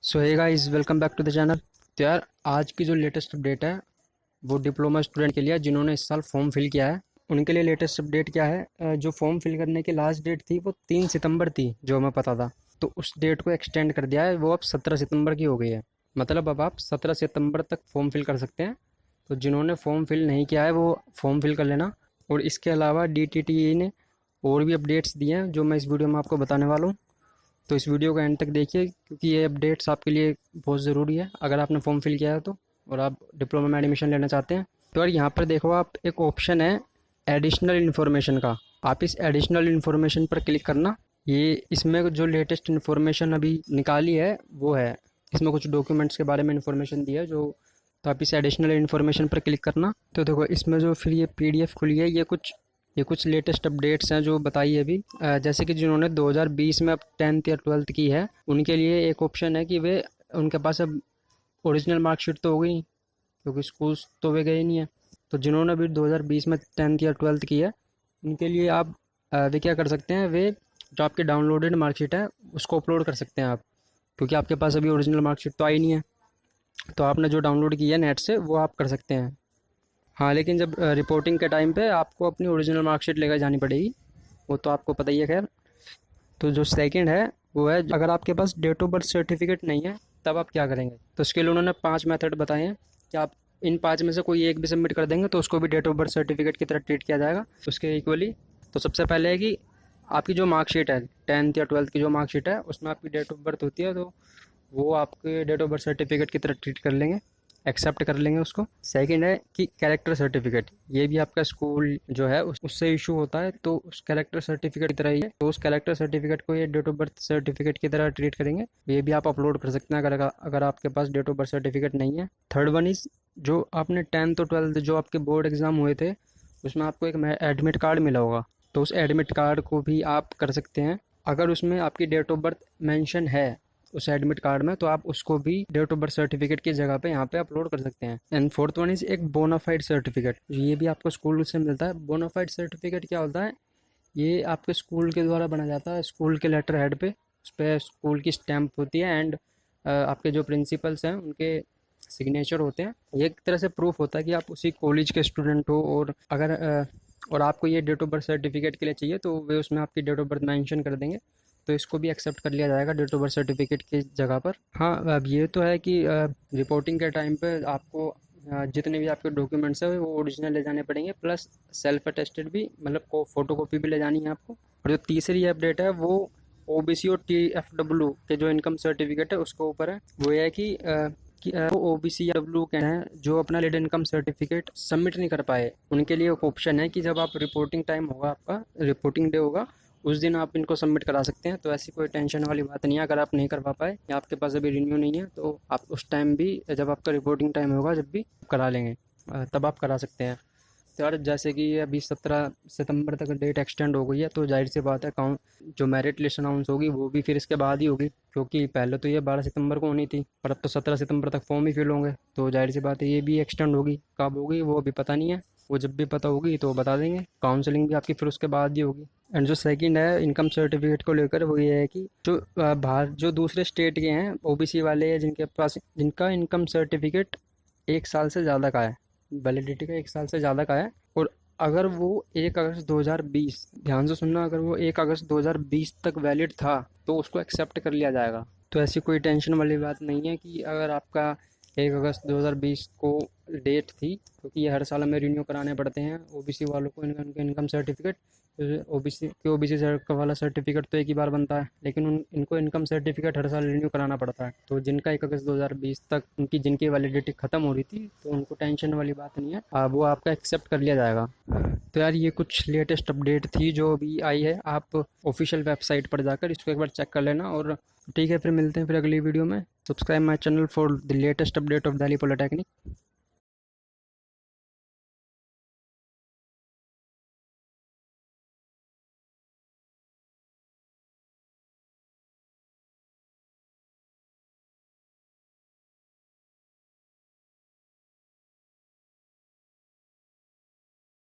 So hey guys, welcome back to the channel. तो यार, आज की जो लेटेस्ट अपडेट है वो डिप्लोमा स्टूडेंट के लिए है, जिन्होंने इस साल फॉर्म फिल किया है उनके लिए लेटेस्ट अपडेट क्या है। जो फॉर्म फिल करने की लास्ट डेट थी वो 3 सितंबर थी, जो हमें पता था। तो उस डेट को एक्सटेंड कर दिया है, वो अब 17 सितंबर की हो गई है। मतलब अब आप 17 सितंबर तक फॉर्म फिल कर सकते हैं। तो जिन्होंने फॉर्म फिल नहीं किया है वो फॉर्म फिल कर लेना। और इसके अलावा DTTE ने और भी अपडेट्स दिए हैं जो मैं इस वीडियो में आपको बताने वाला हूँ। तो इस वीडियो को एंड तक देखिए, क्योंकि ये अपडेट्स आपके लिए बहुत ज़रूरी है अगर आपने फॉर्म फिल किया है तो, और आप डिप्लोमा में एडमिशन लेना चाहते हैं। तो यार, यहाँ पर देखो आप, एक ऑप्शन है एडिशनल इन्फॉर्मेशन का। आप इस एडिशनल इन्फॉर्मेशन पर क्लिक करना। ये इसमें जो लेटेस्ट इन्फॉर्मेशन अभी निकाली है वो है, इसमें कुछ डॉक्यूमेंट्स के बारे में इन्फॉर्मेशन दी है जो। तो आप इस एडिशनल इन्फॉर्मेशन पर क्लिक करना। तो देखो, इसमें जो फिर ये PDF खुली है, ये कुछ लेटेस्ट अपडेट्स हैं जो बताई है अभी। जैसे कि जिन्होंने 2020 में अब 10th या 12th की है, उनके लिए एक ऑप्शन है कि वे, उनके पास अब ओरिजिनल मार्कशीट तो हो गई, क्योंकि स्कूल्स तो वे गए नहीं है। तो जिन्होंने अभी 2020 में 10th या 12th की है, उनके लिए आप, वे क्या कर सकते हैं, वे जो आपकी डाउनलोडेड मार्कशीट है उसको अपलोड कर सकते हैं आप, क्योंकि आपके पास अभी ओरिजिनल मार्कशीट तो आई नहीं है। तो आपने जो डाउनलोड की है नेट से, वो आप कर सकते हैं। हाँ, लेकिन जब रिपोर्टिंग के टाइम पे आपको अपनी ओरिजिनल मार्कशीट लेकर जानी पड़ेगी, वो तो आपको पता ही है। खैर, तो जो सेकंड है वो है, अगर आपके पास डेट ऑफ बर्थ सर्टिफिकेट नहीं है तब आप क्या करेंगे। तो उसके लिए उन्होंने 5 मेथड बताए हैं कि आप इन 5 में से कोई एक भी सबमिट कर देंगे तो उसको भी डेट ऑफ बर्थ सर्टिफिकेट की तरह ट्रीट किया जाएगा, उसके इक्वली। तो सबसे पहले है कि आपकी जो मार्कशीट है, 10th या 12th की जो मार्कशीट है, उसमें आपकी डेट ऑफ बर्थ होती है, तो वो आपके डेट ऑफ बर्थ सर्टिफिकेट की तरह ट्रीट कर लेंगे, एक्सेप्ट कर लेंगे उसको। सेकंड है कि कैरेक्टर सर्टिफिकेट, ये भी आपका स्कूल जो है उससे इशू होता है, तो उस कैरेक्टर सर्टिफिकेट की तरह ही है। तो उस कैरेक्टर सर्टिफिकेट को ये डेट ऑफ बर्थ सर्टिफिकेट की तरह ट्रीट करेंगे। ये भी आप अपलोड कर सकते हैं अगर आपके पास डेट ऑफ बर्थ सर्टिफिकेट नहीं है। थर्ड वन इज, जो आपने 10th और 12th जो आपके बोर्ड एग्जाम हुए थे, उसमें आपको एक एडमिट कार्ड मिला होगा। तो उस एडमिट कार्ड को भी आप कर सकते हैं। अगर उसमें आपकी डेट ऑफ बर्थ मेंशन है उस एडमिट कार्ड में, तो आप उसको भी डेट ऑफ बर्थ सर्टिफिकेट की जगह पे यहाँ पे अपलोड कर सकते हैं। एंड फोर्थ वन इज एक बोनाफाइड सर्टिफिकेट, ये भी आपको स्कूल से मिलता है। बोनाफाइड सर्टिफिकेट क्या होता है, ये आपके स्कूल के द्वारा बना जाता है, स्कूल के लेटर हेड पे, उस पर स्कूल की स्टैंप होती है, एंड आपके जो प्रिंसिपल्स हैं उनके सिग्नेचर होते हैं। ये एक तरह से प्रूफ होता है कि आप उसी कॉलेज के स्टूडेंट हो, और अगर और आपको ये डेट ऑफ बर्थ सर्टिफिकेट के लिए चाहिए तो वे उसमें आपकी डेट ऑफ बर्थ मेंशन कर देंगे। तो इसको भी एक्सेप्ट कर लिया जाएगा डेट ऑफ बर्थ सर्टिफिकेट की जगह पर। हाँ, अब ये तो है कि रिपोर्टिंग के टाइम पे आपको जितने भी आपके डॉक्यूमेंट्स हैं वो ओरिजिनल ले जाने पड़ेंगे, प्लस सेल्फ अटेस्टेड भी, मतलब को फोटो कॉपी भी ले जानी है आपको। और जो तीसरी अपडेट है वो OBC और TFW के जो इनकम सर्टिफिकेट है उसके ऊपर है। वो ये है कि वो OBC या डब्ल्यू के हैं जो अपना लेड इनकम सर्टिफिकेट सबमिट नहीं कर पाए, उनके लिए एक ऑप्शन है कि जब आप रिपोर्टिंग टाइम होगा, आपका रिपोर्टिंग डे होगा, उस दिन आप इनको सबमिट करा सकते हैं। तो ऐसी कोई टेंशन वाली बात नहीं है। अगर आप नहीं करवा पाए या आपके पास अभी रिन्यू नहीं है, तो आप उस टाइम भी, जब आपका रिपोर्टिंग टाइम होगा, जब भी करा लेंगे, तब आप करा सकते हैं। तो यार, जैसे कि ये अभी 17 सितंबर तक डेट एक्सटेंड हो गई है, तो जाहिर सी बात है काउंट, जो मेरिट लिस्ट अनाउंस होगी वो भी फिर इसके बाद ही होगी, क्योंकि पहले तो ये 12 सितंबर को होनी थी, पर अब तो 17 सितंबर तक फॉर्म ही फिल होंगे। तो जाहिर सी बात है ये भी एक्सटेंड होगी, कब होगी वो अभी पता नहीं है। वो जब भी पता होगी तो बता देंगे। काउंसलिंग भी आपकी फिर उसके बाद ही होगी। एंड जो सेकंड है इनकम सर्टिफिकेट को लेकर, वो ये है कि जो बाहर जो दूसरे स्टेट के हैं OBC वाले, या जिनके पास, जिनका इनकम सर्टिफिकेट 1 साल से ज़्यादा का है, वैलिडिटी का 1 साल से ज़्यादा का है, और अगर वो 1 अगस्त 2020, ध्यान से सुनना, अगर वो 1 अगस्त 2020 तक वैलिड था तो उसको एक्सेप्ट कर लिया जाएगा। तो ऐसी कोई टेंशन वाली बात नहीं है कि अगर आपका 1 अगस्त 2020 को डेट थी, क्योंकि ये हर साल हमें रिन्यू कराने पड़ते हैं OBC वालों को इनका इनकम सर्टिफिकेट। OBC वाला सर्टिफिकेट तो एक ही बार बनता है, लेकिन इनको इनकम सर्टिफिकेट हर साल रिन्यू कराना पड़ता है। तो जिनका 1 अगस्त 2020 तक जिनकी वैलिडिटी ख़त्म हो रही थी, तो उनको टेंशन वाली बात नहीं है, वो आपका एक्सेप्ट कर लिया जाएगा। तो यार, ये कुछ लेटेस्ट अपडेट थी जो अभी आई है। आप ऑफिशियल वेबसाइट पर जाकर इसको एक बार चेक कर लेना। और ठीक है, फिर मिलते हैं फिर अगली वीडियो में। Subscribe my channel for the latest update of Delhi polytechnic.